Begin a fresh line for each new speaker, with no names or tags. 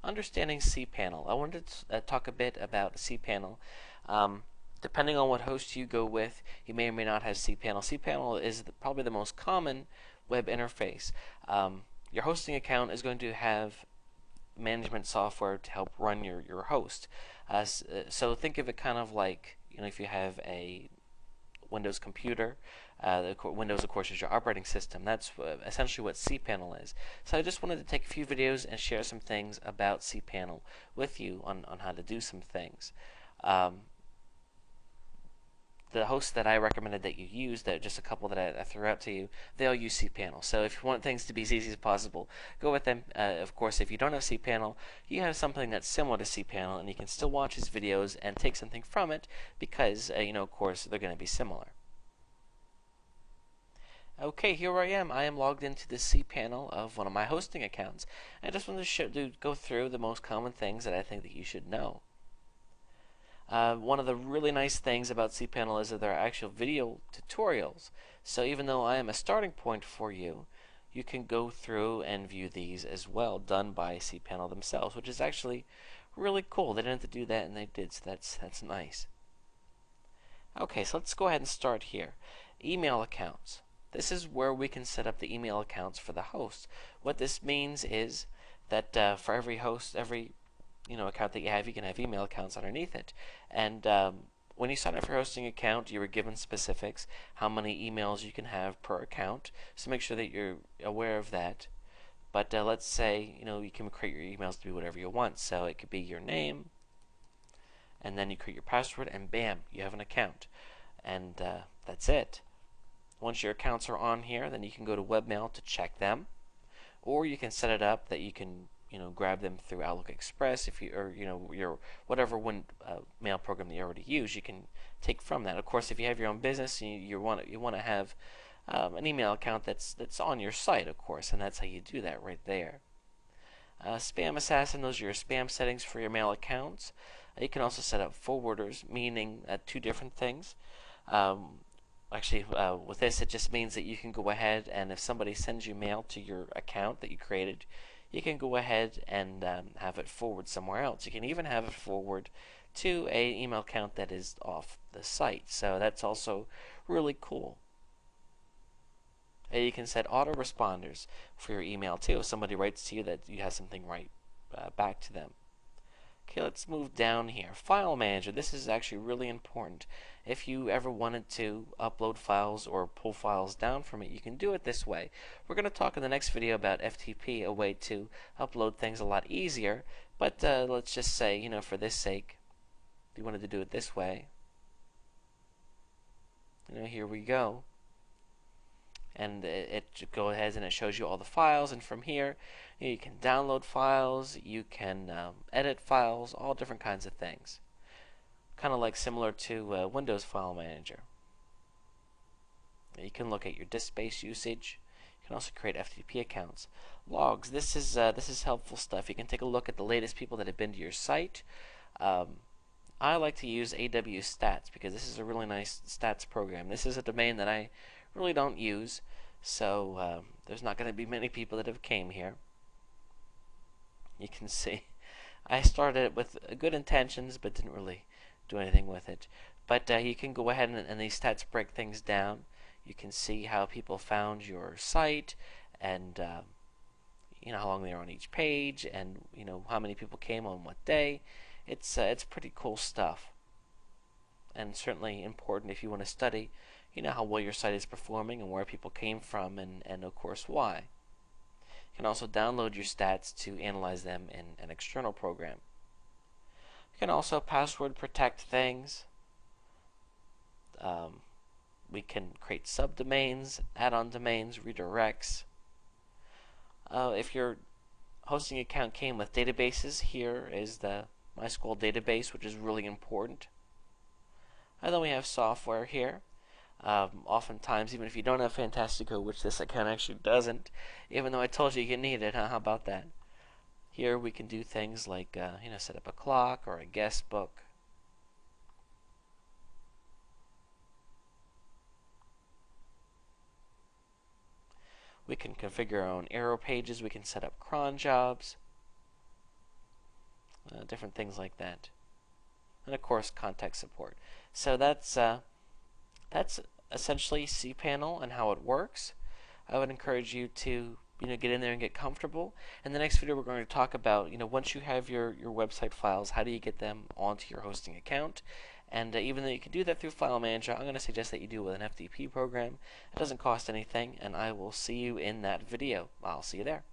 understanding cPanel. I wanted to talk a bit about cPanel. Depending on what host you go with, you may or may not have cPanel. cPanel is probably the most common web interface. Your hosting account is going to have management software to help run your host. So think of it kind of like, if you have a Windows computer. Windows, of course, is your operating system. That's essentially what cPanel is. So I just wanted to take a few videos and share some things about cPanel with you on how to do some things. The hosts that I recommended that you use, that just a couple that I threw out to you, they all use cPanel. So if you want things to be as easy as possible, go with them. Of course, if you don't have cPanel, you have something that's similar to cPanel, and you can still watch his videos and take something from it because, of course, they're going to be similar. Okay, here I am. I am logged into the cPanel of one of my hosting accounts. I just wanted to go through the most common things that I think that you should know. One of the really nice things about cPanel is that there are actual video tutorials. So even though I am a starting point for you, you can go through and view these as well, done by cPanel themselves, which is actually really cool. They didn't have to do that, and they did, so that's nice. Okay, so let's go ahead and start here. Email accounts. This is where we can set up the email accounts for the host. What this means is that for every host, every account that you can have email accounts underneath it. And when you sign up for your hosting account, you were given specifics, how many emails you can have per account. So make sure that you're aware of that. But let's say you can create your emails to be whatever you want. So it could be your name, and then you create your password, and bam, you have an account. And that's it. Once your accounts are on here, then you can go to webmail to check them, or you can set it up that you can grab them through Outlook Express, if you or your whatever mail program that you already use, you can take from that. Of course, if you have your own business, you want to have an email account that's on your site, of course, and that's how you do that right there. Spam Assassin, those are your spam settings for your mail accounts. You can also set up forwarders, meaning two different things. With this, it just means that you can go ahead and if somebody sends you mail to your account that you created, you can go ahead and have it forward somewhere else. You can even have it forward to an email account that is off the site. So that's also really cool. And you can set autoresponders for your email too. If somebody writes to you, that you have something right back to them. Okay, let's move down here. File Manager. This is actually really important. If you ever wanted to upload files or pull files down from it, you can do it this way. We're going to talk in the next video about FTP, a way to upload things a lot easier. But let's just say, for this sake, if you wanted to do it this way, here we go. And it goes ahead and it shows you all the files, and from here you can download files, you can edit files, all different kinds of things. Kind of like similar to Windows File Manager. You can look at your disk space usage. You can also create FTP accounts. Logs. This is helpful stuff. You can take a look at the latest people that have been to your site. I like to use AW Stats because this is a really nice stats program. This is a domain that I really don't use, so there's not going to be many people that have came here. You can see I started it with good intentions but didn't really do anything with it. But you can go ahead and these stats break things down. You can see how people found your site, and how long they were on each page, and how many people came on what day. It's pretty cool stuff, and certainly important if you want to study how well your site is performing and where people came from, and of course why. You can also download your stats to analyze them in an external program. You can also password protect things. We can create subdomains, add-on domains, redirects. If your hosting account came with databases, here is the MySQL database, which is really important. And then we have software here. Oftentimes, even if you don't have Fantastico, which this account actually doesn't, even though I told you you need it, how about that? Here we can do things like set up a clock or a guest book. We can configure our own arrow pages. We can set up cron jobs. different things like that, and of course contact support. So that's essentially cPanel and how it works. I would encourage you to get in there and get comfortable. In the next video, we're going to talk about once you have your website files, how do you get them onto your hosting account? And even though you can do that through File Manager, I'm going to suggest that you do it with an FTP program. It doesn't cost anything, and I will see you in that video. I'll see you there.